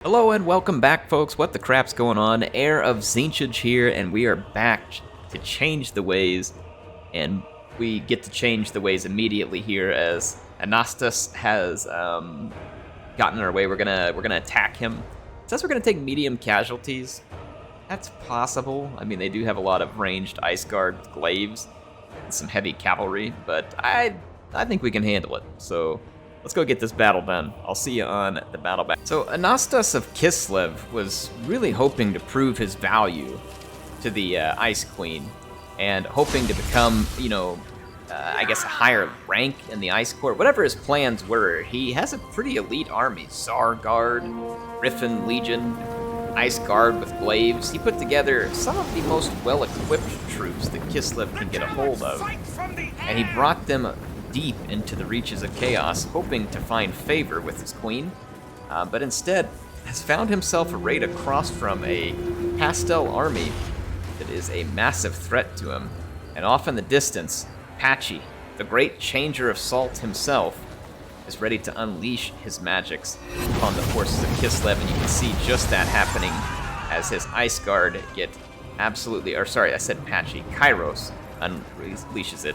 Hello and welcome back, folks. What the crap's going on? Heir of Tzeentch here, and we are back to change the ways, and we get to change the ways immediately here as Anastas has gotten in our way. We're gonna attack him. It says we're gonna take medium casualties. That's possible. I mean, they do have a lot of ranged ice guard glaives and some heavy cavalry, but I think we can handle it. So let's go get this battle done. I'll see you on the battle back. So Anastas of Kislev was really hoping to prove his value to the Ice Queen and hoping to become, I guess a higher rank in the Ice Court. Whatever his plans were, he has a pretty elite army. Tsar Guard, Griffin Legion, Ice Guard with glaives. He put together some of the most well-equipped troops that Kislev can get a hold of. And he brought them deep into the reaches of chaos, hoping to find favor with his queen, but instead has found himself arrayed across from a pastel army that is a massive threat to him. And off in the distance, Patchy, the great changer of salt himself, is ready to unleash his magics upon the forces of Kislev, and you can see just that happening as his Ice Guard get absolutely, or sorry, I said Patchy, Kairos unleashes it.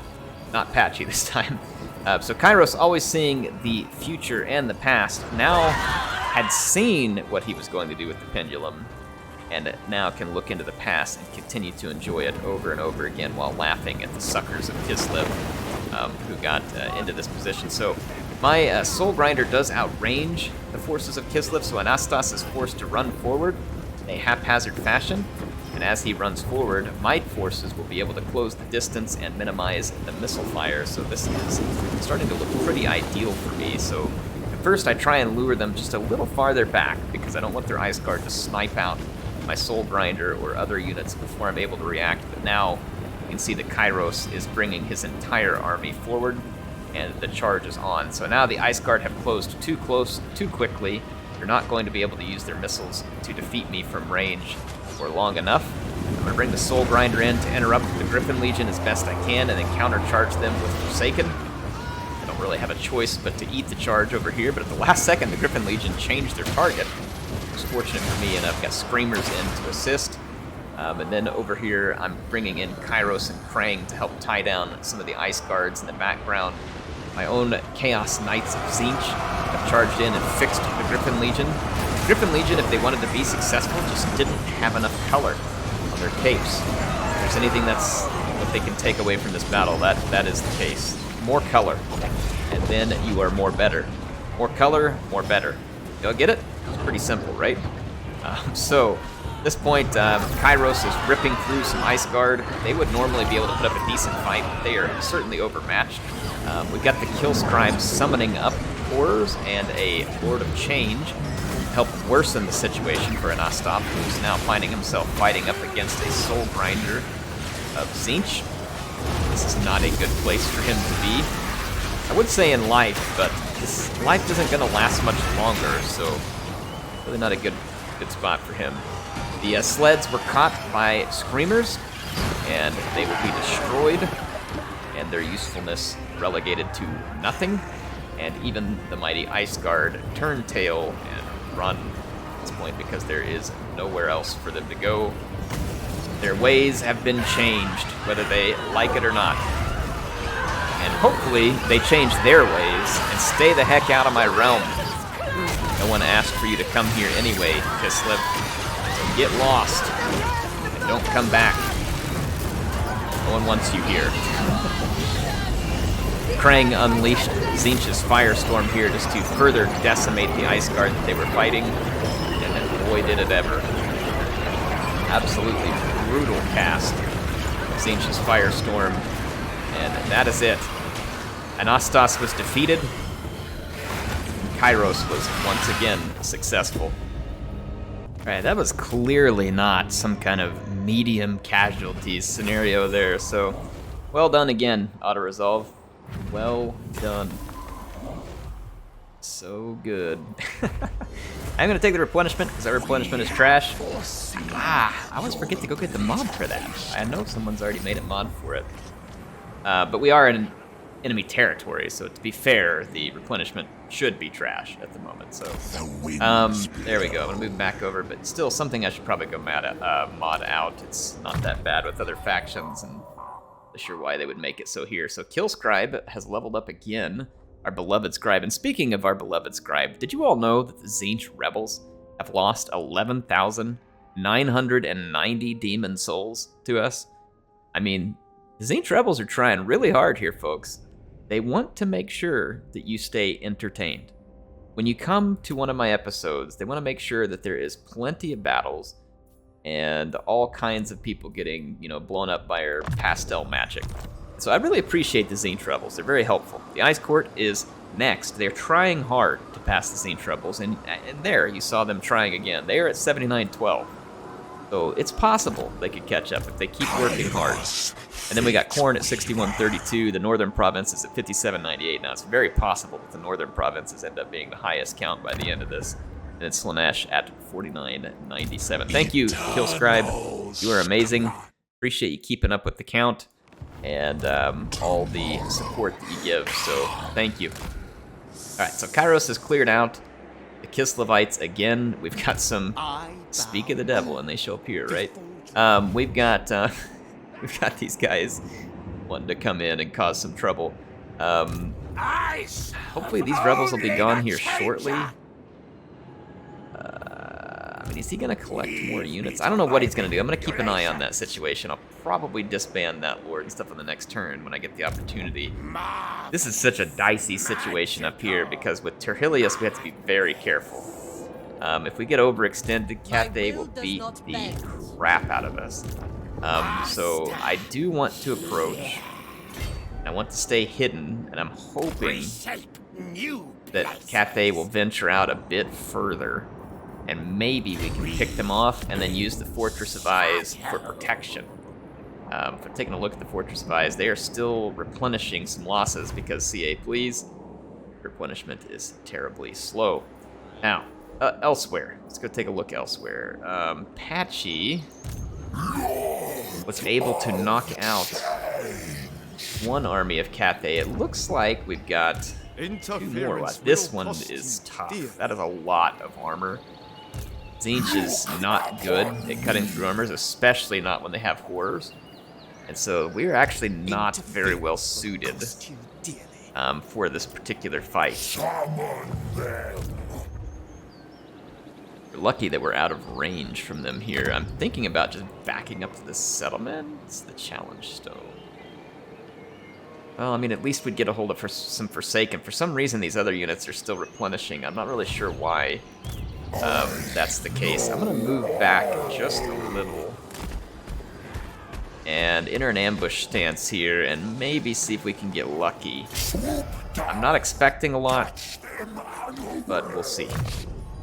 Not Patchy this time. So Kairos, always seeing the future and the past, now had seen what he was going to do with the pendulum, and now can look into the past and continue to enjoy it over and over again while laughing at the suckers of Kislev who got into this position. So my Soul Grinder does outrange the forces of Kislev, so Anastas is forced to run forward in a haphazard fashion. And as he runs forward, my forces will be able to close the distance and minimize the missile fire. So this is starting to look pretty ideal for me. So at first I try and lure them just a little farther back because I don't want their Ice Guard to snipe out my Soul Grinder or other units before I'm able to react. But now you can see that Kairos is bringing his entire army forward and the charge is on. So now the Ice Guard have closed too close, too quickly. They're not going to be able to use their missiles to defeat me from range for long enough. I'm going to bring the Soul Grinder in to interrupt the Griffin Legion as best I can and then countercharge them with Forsaken. I don't really have a choice but to eat the charge over here, but at the last second the Griffin Legion changed their target. It was fortunate for me, and I've got Screamers in to assist. And then over here I'm bringing in Kairos and Krang to help tie down some of the Ice Guards in the background. My own Chaos Knights of Tzeentch have charged in and fixed the Griffin Legion. Griffin Legion, if they wanted to be successful, just didn't have enough color on their capes. If there's anything that's what they can take away from this battle, that is the case. More color, and then you are more better. More color, more better. Y'all get it? It's pretty simple, right? So, at this point, Kairos is ripping through some Ice Guard. They would normally be able to put up a decent fight, but they are certainly overmatched. We've got the Killscribe summoning up Horrors and a Lord of Change to help worsen the situation for Anastas, who's now finding himself fighting up against a Soul Grinder of Tzeentch. This is not a good place for him to be. I would say in life, but his life isn't going to last much longer, so really not a good spot for him. The sleds were caught by Screamers, and they will be destroyed, and their usefulness relegated to nothing. And even the mighty Ice Guard turn tail and run at this point because there is nowhere else for them to go. Their ways have been changed, whether they like it or not. And hopefully they change their ways and stay the heck out of my realm. No one asked for you to come here anyway, Kislev. So get lost and don't come back. No one wants you here. Krang unleashed Tzeentch's Firestorm here just to further decimate the Ice Guard that they were fighting, and boy did it ever. Absolutely brutal cast of Tzeentch's Firestorm, and that is it. Anastas was defeated, Kairos was once again successful. Alright, that was clearly not some kind of medium casualties scenario there, so well done again, Auto-Resolve. Well done. So good. I'm gonna take the replenishment because that replenishment is trash. I always forget to go get the mod for that. I know someone's already made a mod for it. But we are in enemy territory, so to be fair, the replenishment should be trash at the moment. So, there we go. I'm gonna move back over, but still something I should probably go mod out. It's not that bad with other factions, and not sure why they would make it so here. So Kill Scribe has leveled up again, our beloved Scribe. And speaking of our beloved Scribe, did you all know that the Tzeentch rebels have lost 11,990 demon souls to us? I mean, the Tzeentch rebels are trying really hard here, folks. They want to make sure that you stay entertained. When you come to one of my episodes, they want to make sure that there is plenty of battles and all kinds of people getting, blown up by our pastel magic. So I really appreciate the Tzeentch rebels. They're very helpful. The Ice Court is next. They're trying hard to pass the Tzeentch rebels, and there you saw them trying again. They are at 79-12. So it's possible they could catch up if they keep working hard. And then we got Khorne at 61-32. The Northern Province is at 57-98. Now, it's very possible that the Northern Provinces end up being the highest count by the end of this. And it's Slaanesh at 49-97. Thank you, Killscribe. You are amazing. Appreciate you keeping up with the count and all the support that you give. So, thank you. All right, so Kairos is cleared out. The Kislevites again. We've got some speak of the devil, and they shall appear, right? We've got these guys wanting to come in and cause some trouble. Hopefully these rebels will be gone here shortly. I mean, is he gonna collect more units? I don't know what he's gonna do. I'm gonna keep an eye on that situation. I'll probably disband that lord and stuff on the next turn when I get the opportunity. This is such a dicey situation up here because with Terhilius we have to be very careful. If we get overextended, Cathay will beat the crap out of us. So I do want to approach. I want to stay hidden, and I'm hoping that Cathay will venture out a bit further, and maybe we can pick them off and then use the Fortress of Eyes for protection. For taking a look at the Fortress of Eyes, they are still replenishing some losses because CA, please, replenishment is terribly slow. Now, elsewhere, let's go take a look elsewhere. Patchy was able to knock out one army of Cathay. It looks like we've got two more left. This one is tough. That is a lot of armor. Tzeentch is not good at cutting through armors, especially not when they have horrors. And so we're actually not very well suited for this particular fight. We're lucky that we're out of range from them here. I'm thinking about just backing up to this settlement. It's the challenge stone. Well, I mean, at least we'd get a hold of some Forsaken. For some reason, these other units are still replenishing. I'm not really sure why that's the case. I'm going to move back just a little and enter an ambush stance here and maybe see if we can get lucky. I'm not expecting a lot, but we'll see.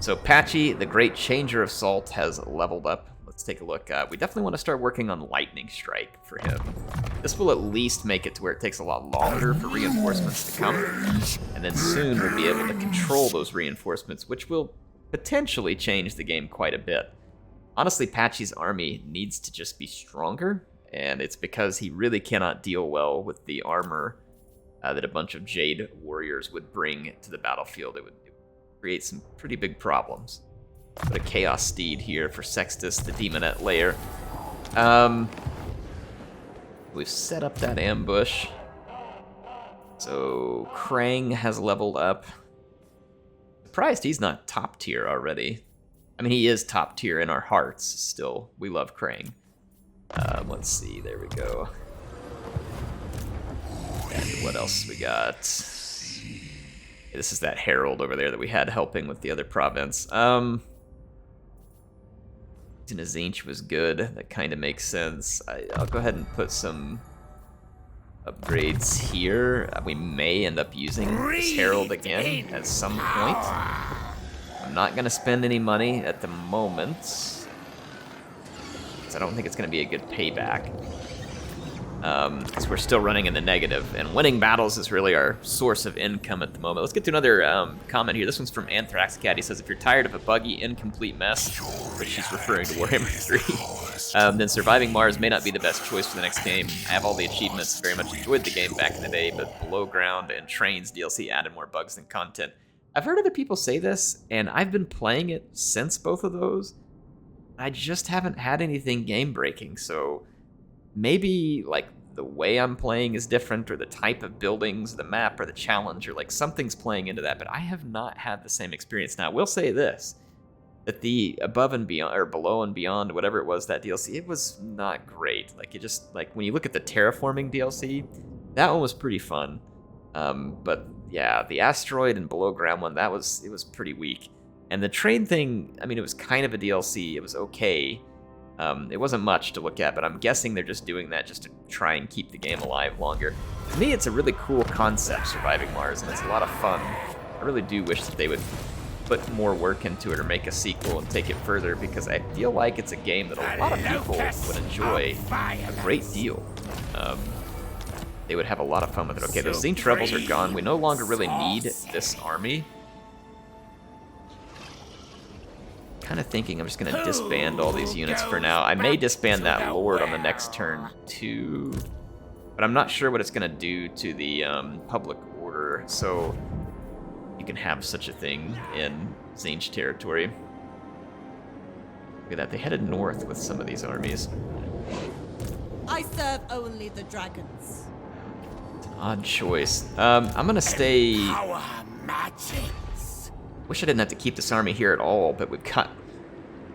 So Patchy, the Great Changer of Salt, has leveled up. Let's take a look. We definitely want to start working on Lightning Strike for him. This will at least make it to where it takes a lot longer for reinforcements to come. And then soon we'll be able to control those reinforcements, which will potentially change the game quite a bit. Honestly, Patchy's army needs to just be stronger, and it's because he really cannot deal well with the armor that a bunch of Jade warriors would bring to the battlefield. It would create some pretty big problems. Put a Chaos Steed here for Sextus, the Demonette lair. We've set up that ambush. So Krang has leveled up. Surprised he's not top tier already. I mean, he is top tier in our hearts still. We love Krang. Let's see, there we go. And what else we got? This is that Herald over there that we had helping with the other province. Tzeentch was good. That kind of makes sense. I'll go ahead and put some upgrades here. We may end up using this Herald again at some point. I'm not going to spend any money at the moment, because I don't think it's going to be a good payback. Because we're still running in the negative, and winning battles is really our source of income at the moment. Let's get to another comment here. This one's from Anthrax Cat. He says, if you're tired of a buggy, incomplete mess, which he's referring to Warhammer 3, then surviving Mars may not be the best choice for the next game. I have all the achievements, very much enjoyed the game back in the day, but Below Ground and Trains DLC added more bugs than content. I've heard other people say this, and I've been playing it since both of those. I just haven't had anything game-breaking, so maybe, like, the way I'm playing is different, or the type of buildings, the map, or the challenge, or, like, something's playing into that, but I have not had the same experience. Now, I will say this, that the Above and Beyond, or Below and Beyond, whatever it was, that DLC, it was not great. Like, it just, like, when you look at the Terraforming DLC, that one was pretty fun. But yeah, the Asteroid and Below Ground one, it was pretty weak. And the train thing, I mean, it was kind of a DLC, it was okay. It wasn't much to look at, but I'm guessing they're just doing that just to try and keep the game alive longer. To me, it's a really cool concept, surviving Mars, and it's a lot of fun. I really do wish that they would put more work into it or make a sequel and take it further, because I feel like it's a game that a lot of people would enjoy a great deal. They would have a lot of fun with it. Okay, those Tzeentch rebels are gone. We no longer really need this army. Kind of thinking I'm just going to disband all these units for now. I may disband that Lord on the next turn too, but I'm not sure what it's going to do to the public order, so you can have such a thing in Tzeentch territory. Look at that, they headed north with some of these armies. I serve only the dragons. It's an odd choice. I'm going to stay... Power magics. Wish I didn't have to keep this army here at all, but we've got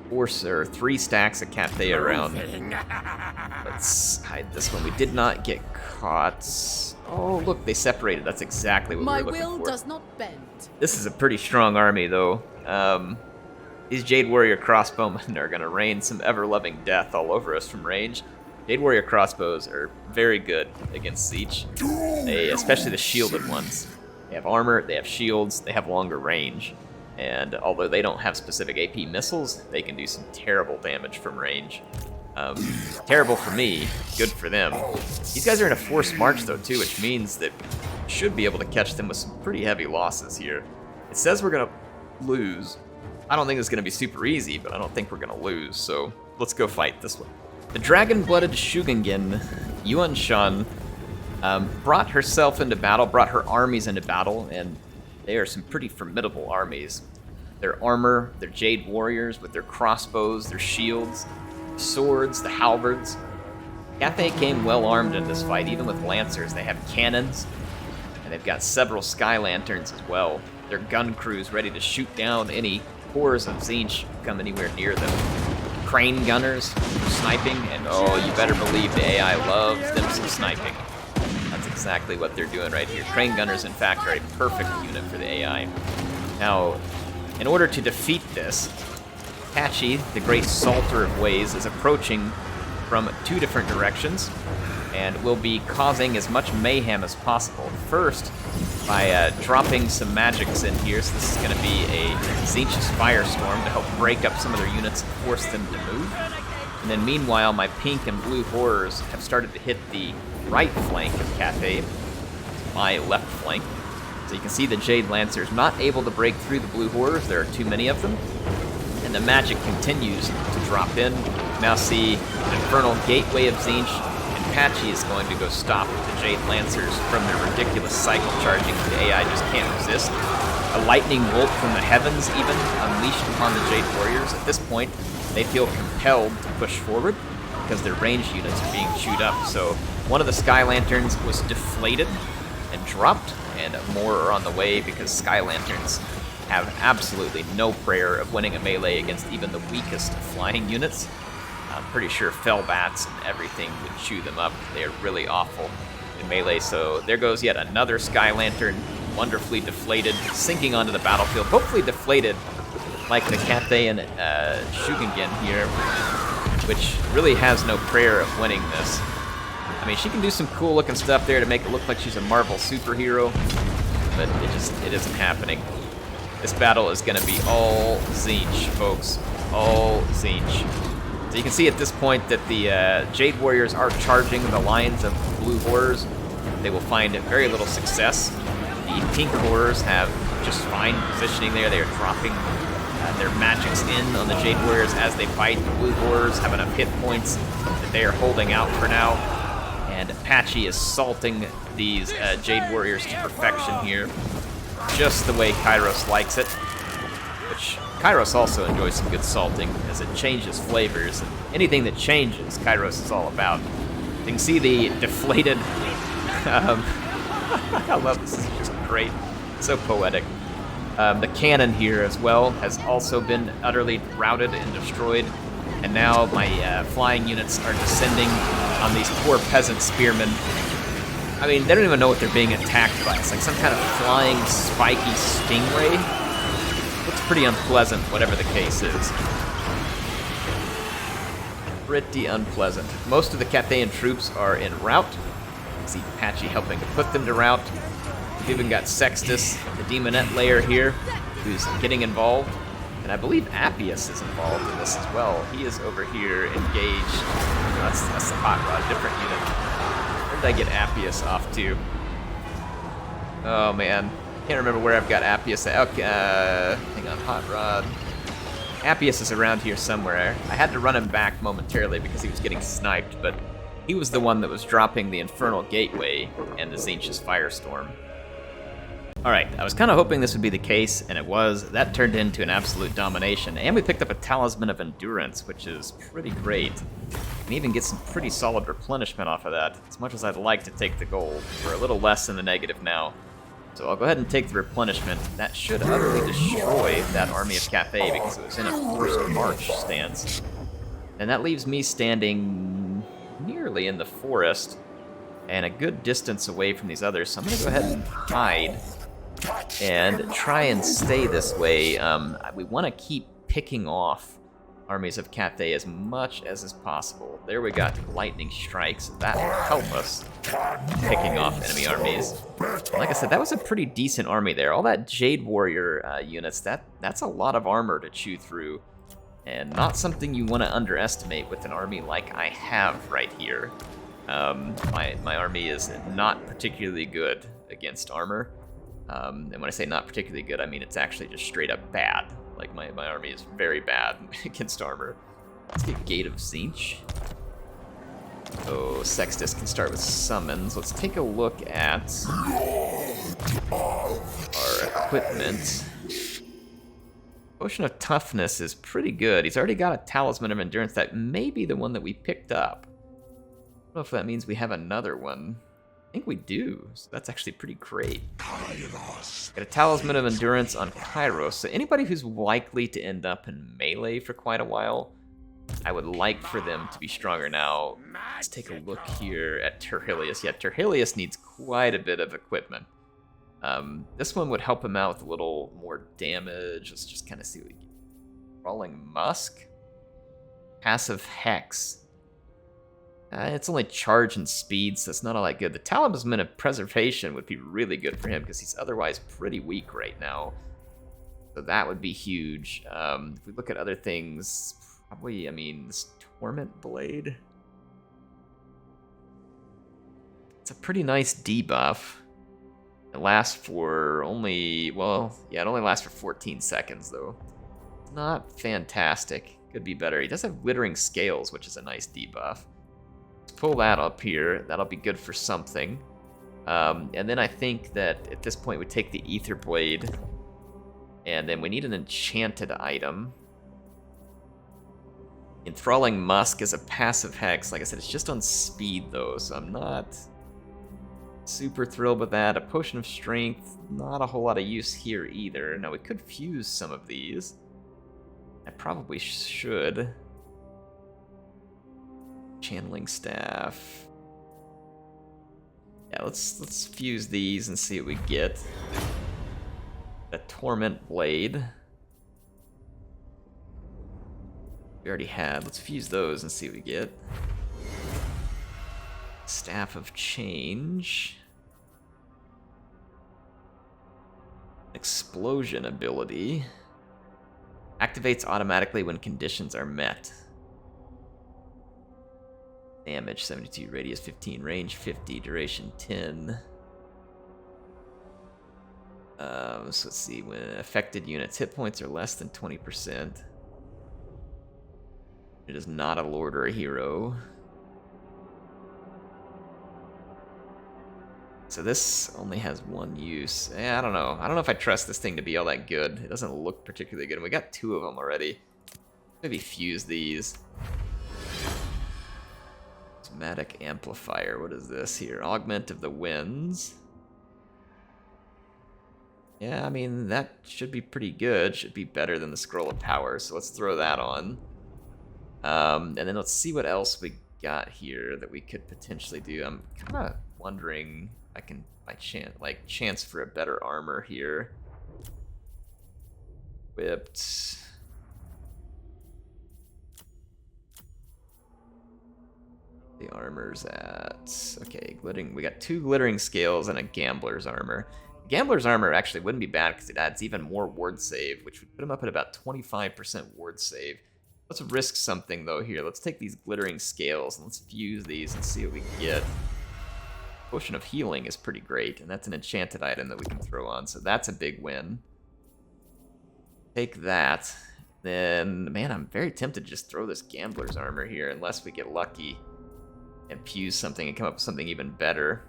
3 stacks of Cathay around. Let's hide this one. We did not get caught. Oh, look, they separated. That's exactly what we were looking for. My will does not bend. This is a pretty strong army, though. These Jade Warrior crossbowmen are going to rain some ever-loving death all over us from range. Jade Warrior crossbows are very good against Tzeentch. Especially the shielded ones. They have armor, they have shields, they have longer range. And although they don't have specific AP missiles, they can do some terrible damage from range. Terrible for me, good for them. These guys are in a forced march though too, which means that we should be able to catch them with some pretty heavy losses here. It says we're gonna lose. I don't think it's gonna be super easy, but I don't think we're gonna lose, so let's go fight this one. The dragon-blooded Shugengin, Yuan Shan, brought herself into battle, brought her armies into battle, and they are some pretty formidable armies. Their armor, their Jade Warriors with their crossbows, their shields, swords, the halberds. Cathay came well armed in this fight, even with lancers. They have cannons, and they've got several sky lanterns as well. Their gun crews ready to shoot down any horrors of Tzeentch who come anywhere near them. Crane gunners, sniping, and oh, you better believe the AI loves them some sniping. That's exactly what they're doing right here. Crane gunners, in fact, are a perfect unit for the AI. Now, in order to defeat this, Apache, the great salter of ways, is approaching from 2 different directions and will be causing as much mayhem as possible. First, by dropping some magics in here, so this is going to be a Tzeentch's Firestorm to help break up some of their units and force them to move. And then meanwhile, my pink and blue horrors have started to hit the right flank of Cathay, my left flank. So you can see the Jade Lancers not able to break through the blue horrors. There are too many of them. And the magic continues to drop in. Now see an Infernal Gateway of Tzeentch, and Apache is going to go stop the Jade Lancers from their ridiculous cycle charging. The AI just can't resist. A lightning bolt from the heavens even unleashed upon the Jade Warriors. At this point, they feel compelled to push forward because their ranged units are being chewed up. So one of the Sky Lanterns was deflated and dropped, and more are on the way because Sky Lanterns have absolutely no prayer of winning a melee against even the weakest flying units. I'm pretty sure fell bats and everything would chew them up. They are really awful in melee. So there goes yet another Sky Lantern, wonderfully deflated, sinking onto the battlefield, hopefully deflated like the Cathay and Shugengin here, which really has no prayer of winning this. I mean, she can do some cool looking stuff there to make it look like she's a Marvel superhero, but it isn't happening. This battle is going to be all Tzeentch, folks. All Tzeentch. So you can see at this point that the Jade Warriors are charging the lines of blue horrors. They will find very little success. The pink horrors have just fine positioning there. They are dropping their magics in on the Jade Warriors as they fight. The blue horrors have enough hit points that they are holding out for now. And Apache is salting these Jade Warriors to perfection here. just the way Kairos likes it. Which, Kairos also enjoys some good salting, as it changes flavors, and anything that changes, Kairos is all about. You can see the deflated... I love this, this is just great. So poetic. The cannon here as well has also been utterly routed and destroyed, and now my flying units are descending on these poor peasant spearmen. I mean, they don't even know what they're being attacked by. It's like some kind of flying, spiky stingray. Looks pretty unpleasant, whatever the case is. Pretty unpleasant. Most of the Cathayan troops are en route. You see Patchy helping to put them to route. We've even got Sextus, the Demonette layer here, who's getting involved. And I believe Appius is involved in this as well. He is over here engaged. That's the Hot Rod, different unit. Where did I get Appius off to? Oh man, can't remember where I've got Appius. Okay, hang on, Hot Rod. Appius is around here somewhere. I had to run him back momentarily because he was getting sniped, but he was the one that was dropping the Infernal Gateway and the Tzeentch's Firestorm. Alright, I was kind of hoping this would be the case, and it was. That turned into an absolute domination, and we picked up a Talisman of Endurance, which is pretty great. And even get some pretty solid replenishment off of that, as much as I'd like to take the gold. We're a little less in the negative now. So I'll go ahead and take the replenishment. That should utterly destroy that army of Cathay because it was in a forced march stance. And that leaves me standing nearly in the forest, and a good distance away from these others, so I'm going to go ahead and hide and try and stay this way. We want to keep picking off armies of Cathay as much as is possible. There we got lightning strikes. That will help us picking off enemy armies. Like I said, that was a pretty decent army there. All that Jade Warrior units, that's a lot of armor to chew through, and not something you want to underestimate with an army like I have right here. My army is not particularly good against armor. And when I say not particularly good, I mean it's actually just straight up bad. Like, my army is very bad against armor. Let's get Gate of Tzeentch. Oh, Sextus can start with summons. Let's take a look at our equipment. Potion of Toughness is pretty good. He's already got a Talisman of Endurance. That may be the one that we picked up. I don't know if that means we have another one. I think we do, so that's actually pretty great. Got a Talisman of Endurance on Kairos, so anybody who's likely to end up in melee for quite a while, I would like for them to be stronger. Now, let's take a look here at Terhilius. Yeah, Terhilius needs quite a bit of equipment. This one would help him out with a little more damage. Let's just kind of see what we get. Crawling Musk? Passive Hex. It's only charge and speed, so it's not all that good. The Talisman of Preservation would be really good for him because he's otherwise pretty weak right now. So that would be huge. If we look at other things, probably, I mean, this Torment Blade. It's a pretty nice debuff. It lasts for only, well, yeah, it only lasts for 14 seconds, though. Not fantastic. Could be better. He does have Glittering Scales, which is a nice debuff. Pull that up here. That'll be good for something. And then I think that at this point we take the Ether Blade, and then we need an enchanted item. Enthralling Musk is a passive hex. Like I said, it's just on speed though, so I'm not super thrilled with that. A Potion of Strength, not a whole lot of use here either. Now we could fuse some of these. I probably should. Channeling Staff. Yeah, let's fuse these and see what we get. A Torment Blade. We already had. Let's fuse those and see what we get. Staff of Change. Explosion ability. Activates automatically when conditions are met. Damage 72, radius 15, range 50, duration 10. So let's see, when affected units' hit points are less than 20%. It is not a lord or a hero. So this only has one use. I don't know. I don't know if I trust this thing to be all that good. It doesn't look particularly good. And we got 2 of them already. Maybe fuse these. Somatic amplifier. What is this here? Augment of the winds. Yeah, I mean, that should be pretty good. Should be better than the Scroll of Power. So let's throw that on. And then let's see what else we got here that we could potentially do. I'm kind of wondering if I can, by chance for a better armor here. Whipped. The armor's at, okay, glittering. We got 2 glittering scales and a gambler's armor. Gambler's armor actually wouldn't be bad because it adds even more ward save, which would put him up at about 25% ward save. Let's risk something though here. Let's take these glittering scales and let's fuse these and see what we can get. Potion of healing is pretty great, and that's an enchanted item that we can throw on, so that's a big win. Take that. Then, man, I'm very tempted to just throw this gambler's armor here unless we get lucky and fuse something and come up with something even better.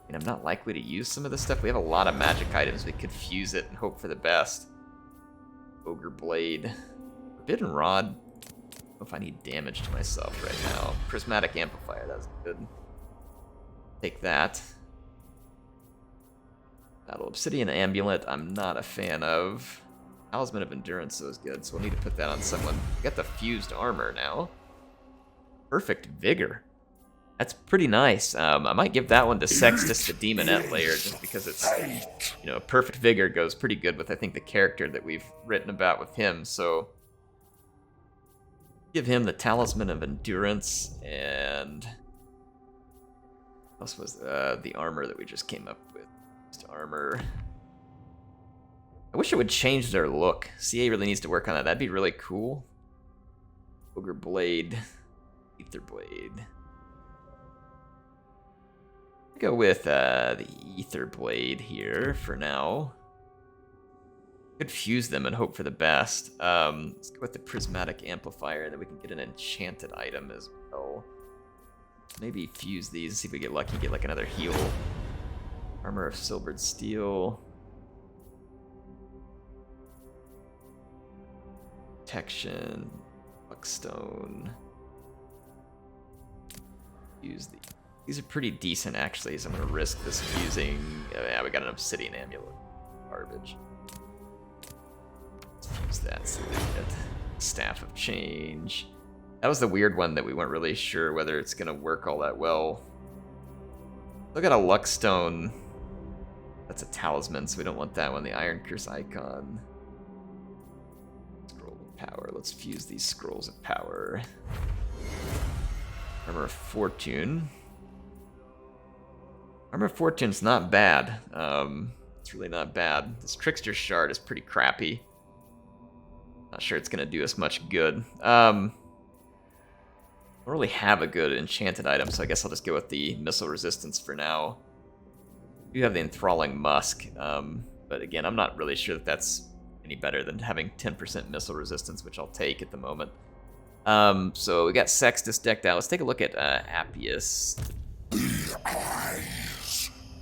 And I'm not likely to use some of this stuff. We have a lot of magic items. We could fuse it and hope for the best. Ogre Blade. Forbidden Rod. I don't know if I need damage to myself right now. Prismatic Amplifier, that's good. Take that. Battle Obsidian Amulet, I'm not a fan of. Talisman of Endurance is good, so we'll need to put that on someone. We got the fused armor now. Perfect Vigor. That's pretty nice. I might give that one to Sextus the Demonette Layer, just because it's, you know, Perfect Vigor goes pretty good with, I think, the character that we've written about with him, so give him the Talisman of Endurance, and what else was the armor that we just came up with? Just armor. I wish it would change their look. CA really needs to work on that. That'd be really cool. Ogre Blade. Ether Blade. Go with the Ether Blade here for now. Could fuse them and hope for the best. Let's go with the Prismatic Amplifier, and then we can get an enchanted item as well. Maybe fuse these and see if we get lucky, get like another heal. Armor of Silvered Steel. Protection. Buckstone. Use the. These are pretty decent, actually, so I'm going to risk this fusing. Yeah, we got an Obsidian Amulet. Garbage. Let's fuse that so we get Staff of Change. That was the weird one that we weren't really sure whether it's going to work all that well. Look at a Luckstone. That's a talisman, so we don't want that one. The Iron Curse icon. Scroll of Power. Let's fuse these Scrolls of Power. Armor of Fortune. Armor of Fortune's not bad. It's really not bad. This Trickster Shard is pretty crappy. Not sure it's going to do us much good. I don't really have a good enchanted item, so I guess I'll just go with the Missile Resistance for now. We do have the Enthralling Musk, but again, I'm not really sure that that's any better than having 10% Missile Resistance, which I'll take at the moment. So we got Sextus decked out. Let's take a look at Appius.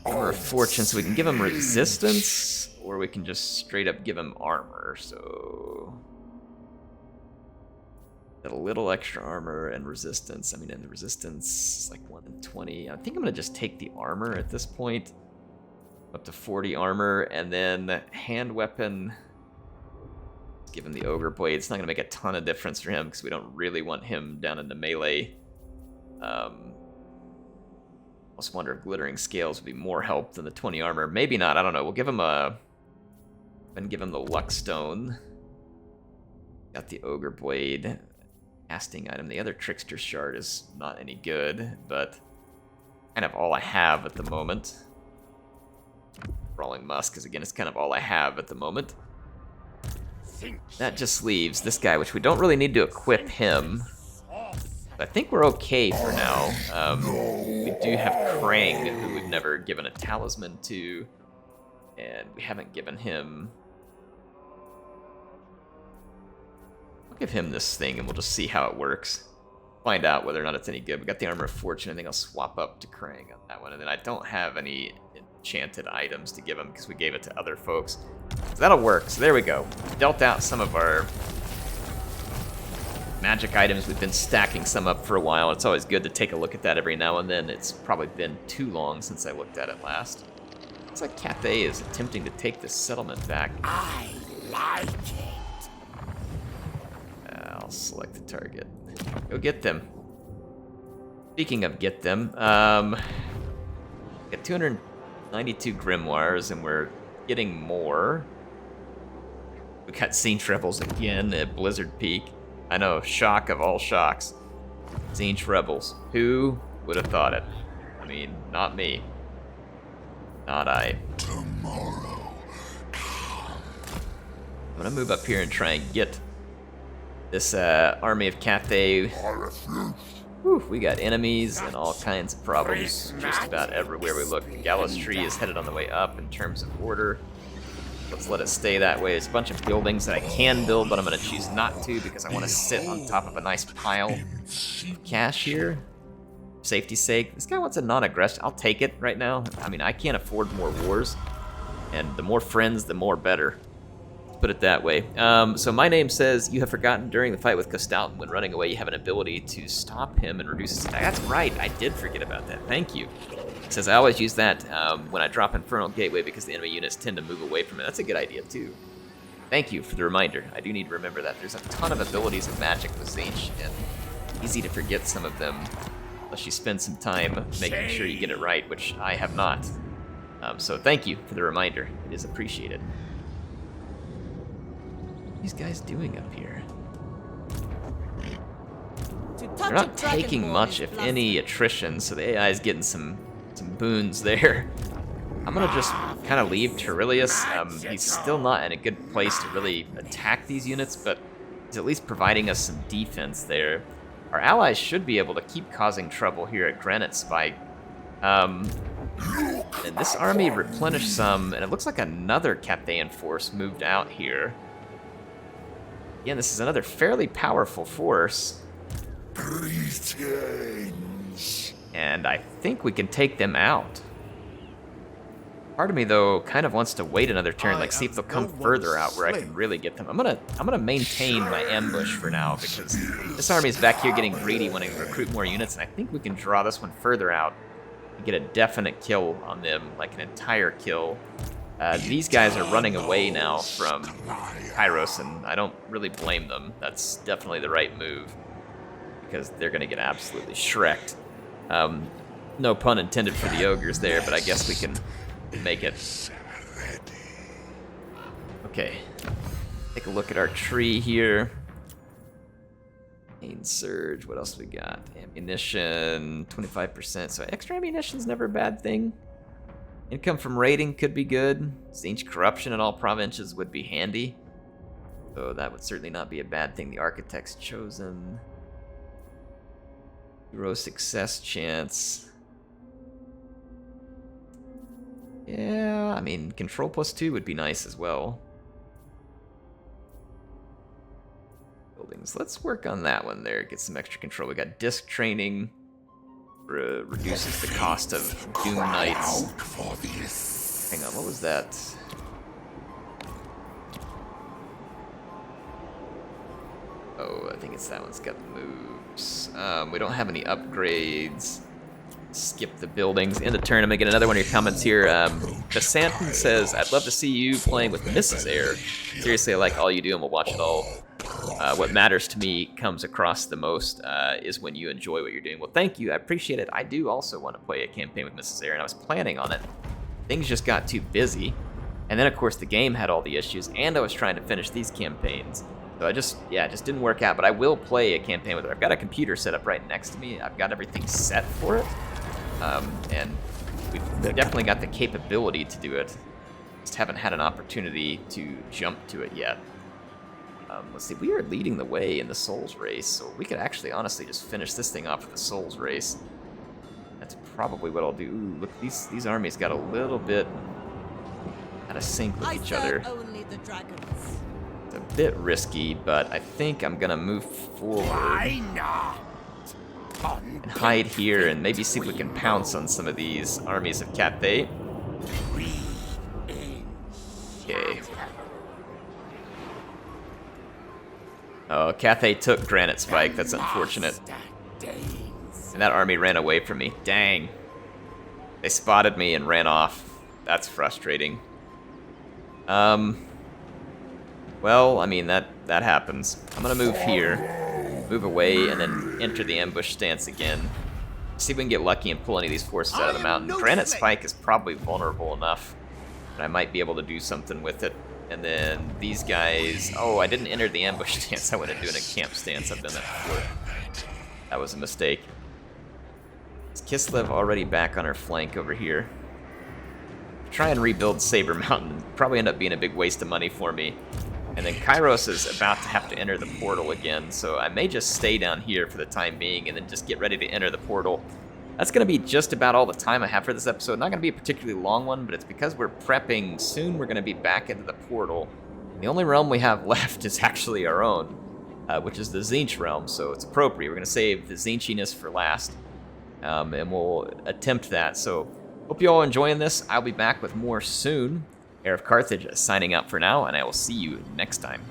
Armor of Fortune, so we can give him resistance, or we can just straight up give him armor. So got a little extra armor and resistance. I mean, and the resistance is like 1 in 20. I think I'm gonna just take the armor at this point, up to 40 armor, and then hand weapon. Let's give him the Ogre Blade. It's not gonna make a ton of difference for him because we don't really want him down in the melee. I just wonder if Glittering Scales would be more help than the 20 armor. Maybe not, I don't know. We'll give him and give him the Luckstone. Got the Ogre Blade. Casting item. The other Trickster Shard is not any good, but kind of all I have at the moment. Brawling Musk, because again, it's kind of all I have at the moment. That just leaves this guy, which we don't really need to equip him. I think we're okay for now. We do have Krang, who we've never given a talisman to, and we haven't given him... I'll give him this thing, and we'll just see how it works. find out whether or not it's any good. We got the Armor of Fortune. I think I'll swap up to Krang on that one. And then I don't have any enchanted items to give him because we gave it to other folks. So that'll work. So there we go. Dealt out some of our magic items. We've been stacking some up for a while. It's always good to take a look at that every now and then. It's probably been too long since I looked at it last. Looks like Cathay is attempting to take this settlement back. I like it. I'll select the target. Go get them. Speaking of get them, got 292 grimoires, and we're getting more. We got Tzeentch Rebels again at Blizzard Peak. I know, shock of all shocks. Tzeentch Rebels. Who would have thought it? I mean, not me. Not I. Tomorrow. I'm gonna move up here and try and get this army of Cathay. Whew, we got enemies and all kinds of problems just about everywhere we look. The Gallows Tree is headed on the way up in terms of order. Let's let it stay that way. There's a bunch of buildings that I can build, but I'm going to choose not to because I want to sit on top of a nice pile of cash here. For safety's sake. This guy wants a non-aggressive. I'll take it right now. I mean, I can't afford more wars, and the more friends, the more better. Put it that way. So my name says, you have forgotten during the fight with Kostalton, when running away, you have an ability to stop him and reduce his attack. That's right, I did forget about that. Thank you. It says, I always use that when I drop Infernal Gateway because the enemy units tend to move away from it. That's a good idea, too. Thank you for the reminder. I do need to remember that. There's a ton of abilities of magic with Tzeentch, and easy to forget some of them unless you spend some time making sure you get it right, which I have not. So thank you for the reminder. It is appreciated. These guys doing up here? They're not taking much, if any, attrition, so the AI is getting some boons there. I'm gonna just kind of leave Terilius. He's still not in a good place to really attack these units, but he's at least providing us some defense there. Our allies should be able to keep causing trouble here at Granite Spike. And this army replenished some, and it looks like another Cathayan force moved out here. Again, this is another fairly powerful force. Greetings. And I think we can take them out. Part of me, though, kind of wants to wait another turn, like see if they'll come further out where I can really get them. I'm gonna maintain my ambush for now because this army is back here getting greedy wanting to recruit more units, and I think we can draw this one further out and get a definite kill on them, like an entire kill. These guys are running away now from Kairos, and I don't really blame them. That's definitely the right move because they're gonna get absolutely shreked. No pun intended for the ogres there, but I guess we can make it. Okay, take a look at our tree here. Main surge, what else we got? Ammunition, 25%, so extra ammunition's never a bad thing. Income from raiding could be good. Tzeentch corruption in all provinces would be handy. So that would certainly not be a bad thing. The architect's chosen. Hero success chance. Yeah, I mean, control +2 would be nice as well. Buildings, let's work on that one there. Get some extra control. We got disc training. Reduces the cost of Doom Knights. Hang on, what was that? Oh, I think it's that one's got the moves. We don't have any upgrades. Skip the buildings. End of turn. I'm gonna get another one of your comments here. Basanton says, I'd love to see you playing with Mrs. Air. Seriously, I like all you do and we'll watch it all. What matters to me comes across the most is when you enjoy what you're doing. Well, thank you. I appreciate it. I do also want to play a campaign with Mrs. Air, and I was planning on it. Things just got too busy. And then, of course, the game had all the issues, and I was trying to finish these campaigns. So it just didn't work out. But I will play a campaign with her. I've got a computer set up right next to me. I've got everything set for it. And we've definitely got the capability to do it. Just haven't had an opportunity to jump to it yet. Let's see, we are leading the way in the Souls race, so we could actually honestly just finish this thing off with the Souls race. That's probably what I'll do. Ooh, look, these armies got a little bit out of sync with each other. Only the dragons. It's a bit risky, but I think I'm gonna move forward. Why not? and hide here and maybe see if we can pounce on some of these armies of Cathay. Okay. Oh, Cathay took Granite Spike. That's unfortunate. And that army ran away from me. Dang. They spotted me and ran off. That's frustrating. Well, I mean, that happens. I'm gonna move here, move away, and then enter the ambush stance again. See if we can get lucky and pull any of these forces out of the mountain. Granite Spike is probably vulnerable enough that I might be able to do something with it. And then these guys... Oh, I didn't enter the ambush stance. I went into doing a camp stance. I've done that before. That was a mistake. Is Kislev already back on her flank over here? Try and rebuild Saber Mountain. Probably end up being a big waste of money for me. And then Kairos is about to have to enter the portal again, so I may just stay down here for the time being and then just get ready to enter the portal. That's going to be just about all the time I have for this episode. Not going to be a particularly long one, but it's because we're prepping. Soon we're going to be back into the portal. And the only realm we have left is actually our own, which is the Tzeentch realm, so it's appropriate. We're going to save the Tzeentchiness for last, and we'll attempt that. So hope you all are enjoying this. I'll be back with more soon. HeirofCarthage signing out for now, and I will see you next time.